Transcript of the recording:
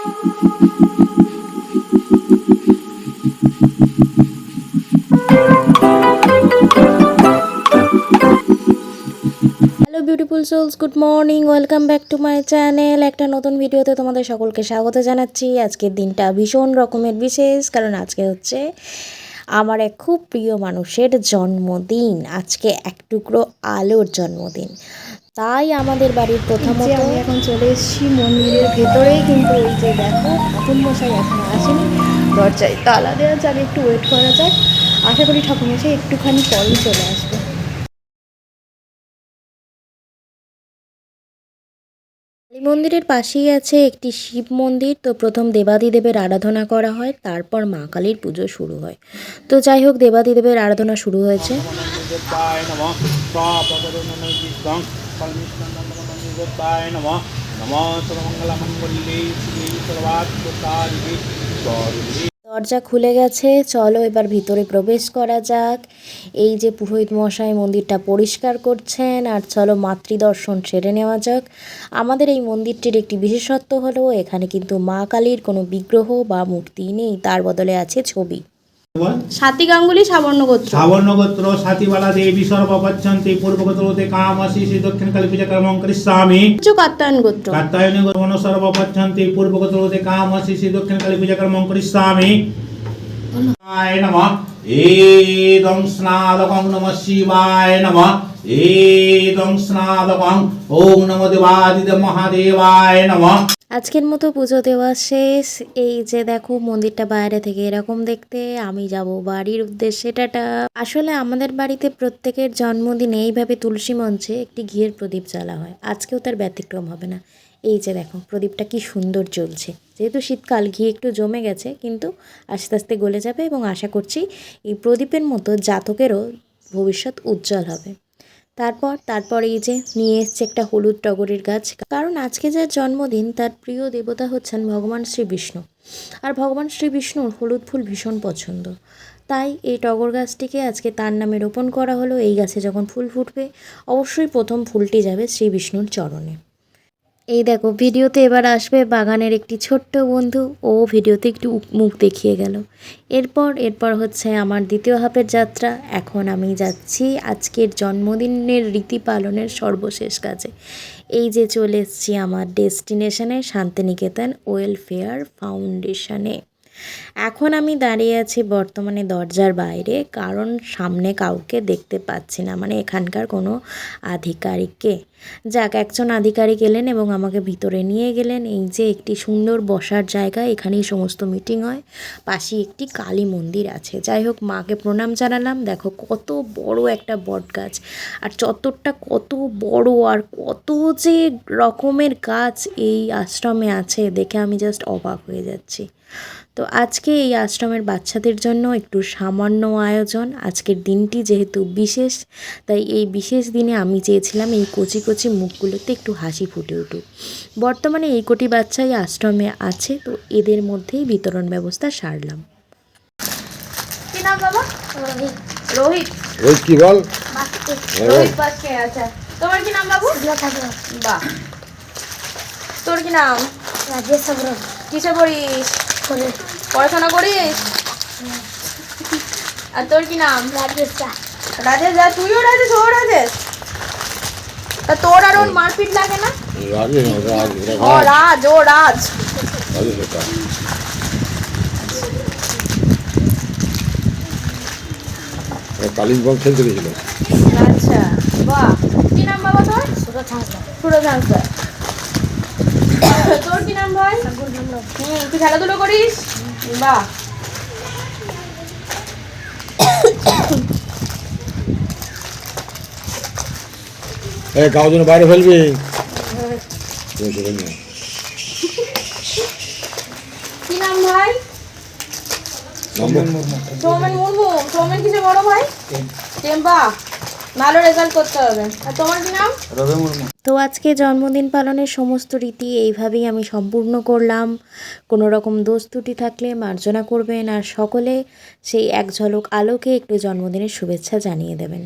Hello beautiful souls, good morning, welcome back to my channel. একটা নতুন ভিডিওতে তোমাদের সকলকে স্বাগত জানাচ্ছি। আজকের দিনটা ভীষণ রকমের বিশেষ, কারণ আজকে হচ্ছে আমার এক খুব প্রিয় মানুষের জন্মদিন। আজকে এক টুকরো আলোর জন্মদিন। তাই আমাদের বাড়ির প্রথমত আমি এখন চলে এসেছি মন্দিরের ভেতরেই, কিন্তু ওই যে দেখো ঠাকুরমশাই এখনো আসেনি, দরজায় তালা দেওয়া যাক, একটু ওয়েট করা যাক। আশা করি ঠাকুরমশাই একটুখানি পরেই চলে আসবে। কালী মন্দিরের পাশেই আছে একটি শিব মন্দির। তো প্রথম দেবাদিদেবের আরাধনা করা হয়, তারপর মা কালীর পুজো শুরু হয়। তো যাই হোক, দেবাদিদেবের আরাধনা শুরু হয়েছে। দরজা খুলে গেছে, চলো এবার ভিতরে প্রবেশ করা যাক। এই যে পুরোহিত মশাই মন্দিরটা পরিষ্কার করছেন, আর চলো মাতৃদর্শন সেরে নেওয়া যাক। আমাদের এই মন্দিরটির একটি বিশেষত্ব হলো এখানে কিন্তু মা কালীর কোনো বিগ্রহ বা মূর্তি নেই, তার বদলে আছে ছবি। সাতী গাঙ্গুলি সাবর্ণ গোত্র সাতিবালা দেবী সর্বপচ্ছন্তি পূর্বগোত্রতে কামশিষি দক্ষিণকালী পূজা কর্মং করিষ্যামি। কাত্যায়ন গোত্র সর্বপচ্ছন্তি পূর্বগোত্রতে কামশিষি দক্ষিণকালী পূজা কর্মং করিষ্যামি। নমঃ এদং স্নাদকং নমঃ শিবায় নমঃ এদং স্নাদকং ওং নমো দেবাদিদেব মহাদেবায় নমঃ। আজকের মতো পুজো দেওয়া শেষ। এই যে দেখো মন্দিরটা বাইরে থেকে এরকম দেখতে। আমি যাব বাড়ির উদ্দেশ্যে, টাটা। আসলে আমাদের বাড়িতে প্রত্যেকের জন্মদিনে এইভাবে তুলসী মঞ্চে একটি ঘিয়ের প্রদীপ জ্বালা হয়। আজকেও তার ব্যতিক্রম হবে না। এই যে দেখো প্রদীপটা কি সুন্দর জ্বলছে। যেহেতু শীতকাল, ঘি একটু জমে গেছে, কিন্তু আস্তে আস্তে গলে যাবে এবং আশা করছি এই প্রদীপের মতো জাতকেরও ভবিষ্যৎ উজ্জ্বল হবে। তারপর এই যে নিয়ে এসছে একটা হলুদ টগরের গাছ, কারণ আজকে যার জন্মদিন তার প্রিয় দেবতা হচ্ছেন ভগবান শ্রী বিষ্ণু। আর ভগবান শ্রী বিষ্ণুর হলুদ ফুল ভীষণ পছন্দ। তাই এই টগর গাছটিকে আজকে তার নামে রোপণ করা হলো। এই গাছে যখন ফুল ফুটবে, অবশ্যই প্রথম ফুলটি যাবে শ্রী বিষ্ণুর চরণে। এই দেখো ভিডিওতে এবার আসবে বাগানের একটি ছোট্ট বন্ধু, ও ভিডিওতে একটু মুখ দেখিয়ে গেল। এরপর হচ্ছে আমার দ্বিতীয় হাফের যাত্রা। এখন আমি যাচ্ছি আজকের জন্মদিনের রীতি পালনের সর্বশেষ কাজে। এই যে চলে এসেছি আমার ডেস্টিনেশনে, শান্তিনিকেতন ওয়েলফেয়ার ফাউন্ডেশনে। এখন আমি দাঁড়িয়ে আছি বর্তমানে দরজার বাইরে, কারণ সামনে কাউকে দেখতে পাচ্ছি না, মানে এখানকার কোনো আধিকারিককে। যাক, একজন আধিকারিক এলেন এবং আমাকে ভিতরে নিয়ে গেলেন। এই যে একটি সুন্দর বসার জায়গা, এখানেই সমস্ত মিটিং হয়। পাশে একটি কালী মন্দির আছে। যাই হোক, মাকে প্রণাম জানালাম। দেখো কত বড় একটা বট গাছ, আর চত্বরটা কত বড়, আর কত যে রকমের গাছ এই আশ্রমে আছে, দেখে আমি জাস্ট অবাক হয়ে যাচ্ছি। তো আজকে এই আশ্রমের বাচ্চাদের জন্য একটু সামান্য আয়োজন। আজকের দিনটি যেহেতু বিশেষ, তাই এই বিশেষ দিনে আমি চেয়েছিলাম এই কচি কচি মুখগুলোতে একটু হাসি ফুটে উঠুক। বর্তমানে এই কটি বাচ্চাই আশ্রমে আছে, তো এদের মধ্যেই বিতরণ ব্যবস্থা সারলাম। কি নাম বাবা? রোহিত। রোহিত কি বল? রোহিত বাসকে। আচ্ছা, তোমার কি নাম বাবু? বাহ। তোর কি নাম? রাজেশ। কিসে পড়িস? পড়াশোনা করিস? আর তোর কি নাম? রাজেশ। রাজেশ, যা তুইও রাজেশ, ও রাজেশ। তা তোর আর ওর মারপিট লাগে না? রাজ, ও রাজ। কালিম্পং খেলতে গেছিল। আচ্ছা, বাহ। কি নাম বাবা তোর? সুরজ হাঁসদা। তোর কি নাম ভাই? তুই খেলাধুলো করিস? বাহ। কাউ যেন বাইরে ফেলবি। কি নাম ভাই? সৌমেন মুর্মু। সৌমেন কিসে বড় ভাই? টেম্পা। ভালো রেজাল্ট করতে হবে। আর তোমার কি নাম? রবি মুর্মু। তো আজকে জন্মদিন পালনের সমস্ত রীতি এইভাবেই আমি সম্পূর্ণ করলাম। কোনো রকম দোষ ত্রুটি থাকলে মার্জনা করবেন, আর সকলে সেই এক ঝলক আলোকে একটু জন্মদিনের শুভেচ্ছা জানিয়ে দেবেন।